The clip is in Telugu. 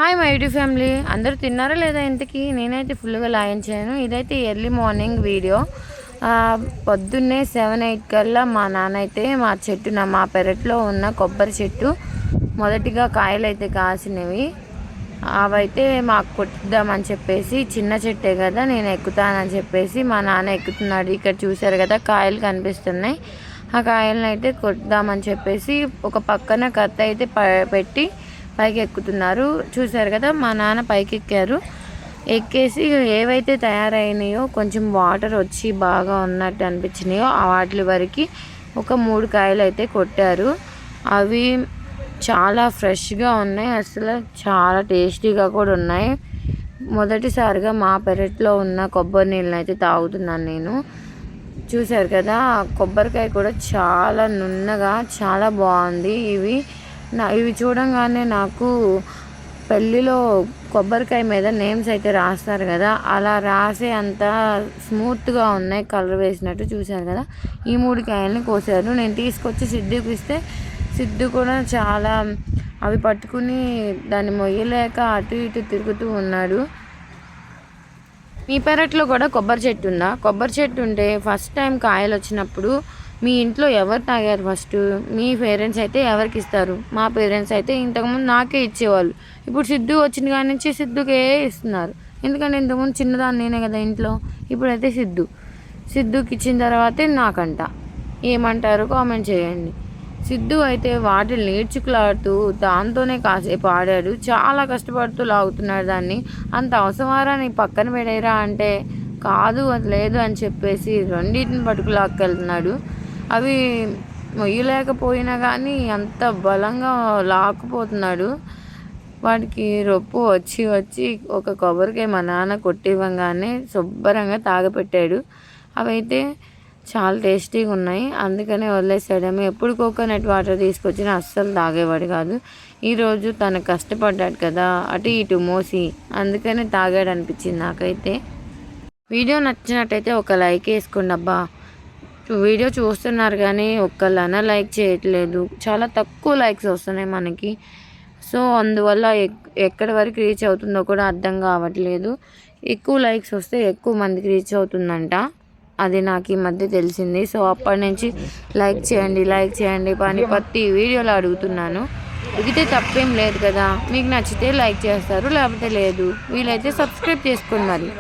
హాయ్ మై యూట్యూబ్ ఫ్యామిలీ, అందరూ తిన్నారా లేదా? ఇంతకీ నేనైతే ఫుల్గా లాయించాను. ఇదైతే ఎర్లీ మార్నింగ్ వీడియో. పొద్దున్నే 7-8 కల్లా మా నాన్న అయితే మా పెరట్లో ఉన్న కొబ్బరి చెట్టు మొదటిగా కాయలు అయితే కాసినవి. అవైతే మాకు కొట్టుద్దామని చెప్పేసి, చిన్న చెట్టే కదా నేను ఎక్కుతానని చెప్పేసి మా నాన్న ఎక్కుతున్నాడు. ఇక్కడ చూసారు కదా, కాయలు కనిపిస్తున్నాయి. ఆ కాయలను అయితే కొట్టుదామని చెప్పేసి ఒక పక్కన కత్తి అయితే పెట్టి పైకి ఎక్కుతున్నారు. చూసారు కదా, మా నాన్న పైకి ఎక్కారు. ఎక్కేసి ఏవైతే తయారైనాయో కొంచెం వాటర్ వచ్చి బాగా ఉన్నట్టు అనిపించినాయో ఆ వాటి వరకు ఒక 3 కాయలు అయితే కొట్టారు. అవి చాలా ఫ్రెష్గా ఉన్నాయి, అసలు చాలా టేస్టీగా కూడా ఉన్నాయి. మొదటిసారిగా మా పెరట్లో ఉన్న కొబ్బరి నీళ్ళని అయితే తాగుతున్నాను నేను. చూసారు కదా, కొబ్బరికాయ కూడా చాలా నున్నగా చాలా బాగుంది. ఇవి చూడంగానే నాకు పెళ్ళిలో కొబ్బరికాయ మీద నేమ్స్ అయితే రాస్తారు కదా, అలా రాసే అంత స్మూత్గా ఉన్నాయి, కలర్ వేసినట్టు. చూశారు కదా, ఈ 3 కాయలని కోసారు. నేను తీసుకొచ్చి సిద్ధుకి ఇస్తే సిద్ధు కూడా చాలా అవి పట్టుకుని దాన్ని మొయ్యలేక అటు ఇటు తిరుగుతూ ఉన్నాడు. మీ పెరట్లో కూడా కొబ్బరి చెట్టు ఉందా? కొబ్బరి చెట్టు ఉంటే ఫస్ట్ టైం కాయలు వచ్చినప్పుడు మీ ఇంట్లో ఎవరు తాగారు? ఫస్ట్ మీ పేరెంట్స్ అయితే ఎవరికి ఇస్తారు? మా పేరెంట్స్ అయితే ఇంతకుముందు నాకే ఇచ్చేవాళ్ళు. ఇప్పుడు సిద్ధు వచ్చిన కాడి నుంచి సిద్ధుకే ఇస్తున్నారు. ఎందుకంటే ఇంతకుముందు చిన్నదాన్ని నేనే కదా ఇంట్లో. ఇప్పుడైతే సిద్ధుకి ఇచ్చిన తర్వాతే నాకంట. ఏమంటారు కామెంట్ చేయండి. సిద్ధు అయితే వాటిని నేర్చుకులాడుతూ దాంతోనే కాసేపు ఆడాడు. చాలా కష్టపడుతూ లాగుతున్నాడు దాన్ని. అంత అవసరమారా నీ పక్కన పెడేరా అంటే కాదు, అది లేదు అని చెప్పేసి రెండింటిని పట్టుకు లాక్కెళ్తున్నాడు. అవి మొయ్యలేకపోయినా కానీ అంత బలంగా లాక్కుపోతున్నాడు. వాడికి రొప్పు వచ్చి ఒక కొబ్బరికాయ మా నాన్న కొట్టివ్వగానే శుభ్రంగా తాగపెట్టాడు. అవైతే చాలా టేస్టీగా ఉన్నాయి, అందుకనే వదిలేసాడేమో. ఎప్పుడు కోకోనట్ వాటర్ తీసుకొచ్చినా అస్సలు తాగేవాడు కాదు. ఈరోజు తను కష్టపడ్డాడు కదా, అటు ఇటు మోసి, అందుకనే తాగాడు అనిపించింది నాకైతే. వీడియో నచ్చినట్టయితే ఒక లైక్ వేసుకోండి అబ్బా. వీడియో చూస్తున్నారు కానీ ఒక్కళ్ళైనా లైక్ చేయట్లేదు. చాలా తక్కువ లైక్స్ వస్తున్నాయి మనకి. సో అందువల్ల ఎక్కడి వరకు రీచ్ అవుతుందో కూడా అర్థం కావట్లేదు. ఎక్కువ లైక్స్ వస్తే ఎక్కువ మందికి రీచ్ అవుతుందంట, అది నాకు ఈ మధ్య తెలిసింది. సో అప్పటి నుంచి లైక్ చేయండి పని ప్రతి వీడియోలో అడుగుతున్నాను. అడిగితే తప్పేం లేదు కదా. మీకు నచ్చితే లైక్ చేస్తారు, లేకపోతే లేదు. వీలైతే సబ్స్క్రైబ్ చేసుకోండి మరి.